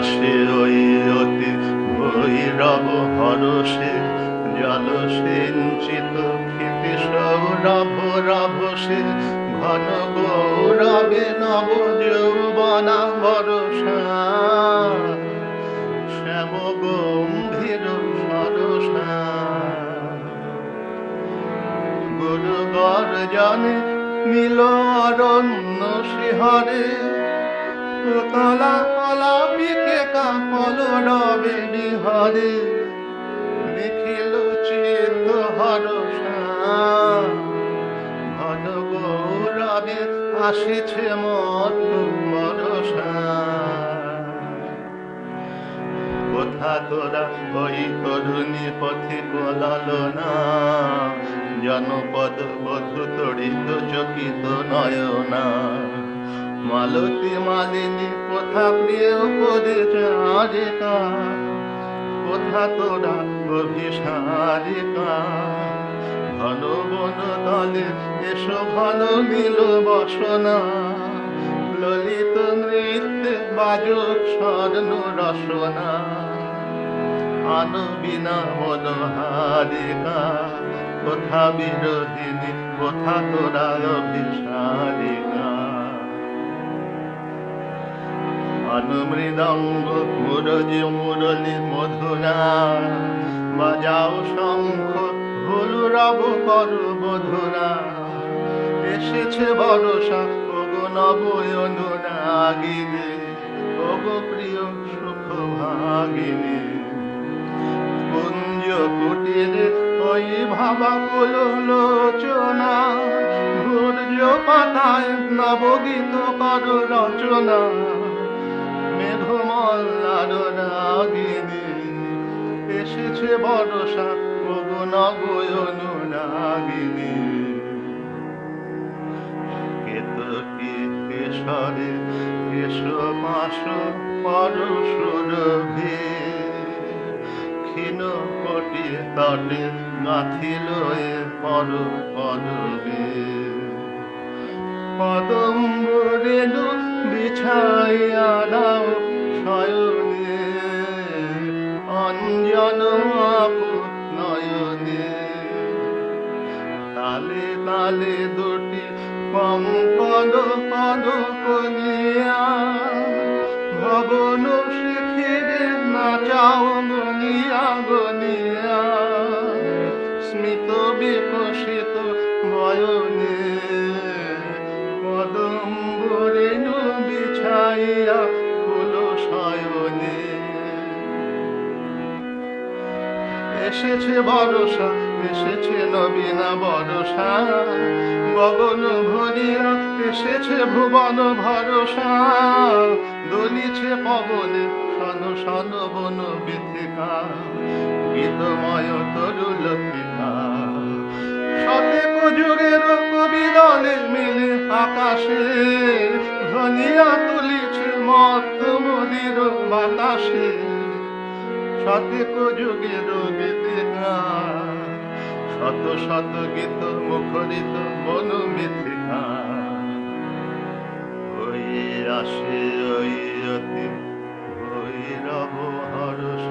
আসে ওই অতি ভৈরব হরষে জল সিঞ্চিত ক্ষিতি সৌরভ রাভসে ঘন গৌরবে নব যৌবনা বরষা শ্যাম গম্ভীর সরসা গুরু গর্জনে নীল অরণ্য শিহরে কলা কলা পিকে কাপল রবে বিহরে নিখিল চিত্ত হরষা ঘন গৌরবে আসিছে মধু মরষা কোথা তোরা ওই তরুণী পথিক লালনা জনপদ বধূ তড়িত চকিত নয়না মালতী মালিনী কোথা প্রিয় পরিচারিকা কোথা তোরা অভিসারিকা ঘন বন দলে এসো ঘন নীল বসনা ললিত নৃত্য বাজক স্বর্ণ রসনা আনবিনা মনোহারিকা কোথা বিরোধিনী কোথা তোরা অভিসারিকা অনুমৃদঙ্গ মুরজি মুরলি মধুরা বাজাও শঙ্খ হুলু রব করু মধুরা এসেছে বরষা ওগো নব অনুরাগিনী ওগো প্রিয় সুখ ভাগিনী কুঞ্জ কুটিরে ওই ভাবাকুল লোচনা ঘূর্য পাতায় নবগীত কর রচনা মেঘমল্লার রাগিনী এসেছে বরষা ওগো নব অনুরাগিনী কেতকী কেশরে কেশ পাশ পরশুরভি ক্ষীণ কোটি তটে গাঁথিল এ পর পদবে পদম্ব রেণু বিছাইয়া দাও শয়নে অঞ্জন আপু নয়নে তালে তালে দুটি পঙ্কদ পদ কলিয়া ভবন শিখিরে নাচাও গনিয়া গনিয়া স্মিত বিকশিত বয়নে কদম্ব রেণু বিছাইয়া ফুল শয়নে এসেছে বরষা এসেছে নবীনা বরষা গগন ভরিয়া এসেছে ভুবন ভরসা দলিছে পবনে সন সন বন বিথিকা গীতময় তরুল পিতা শতেক যুগের কবি দলে মিলে আকাশে ধনিয়া তুলিছে মত মদির বাতাসে শতেক যুগের গীতিকা শত শত গীত মুখরিত বন মিথিকা ওই আসে ওই অতি ভৈরব হরষ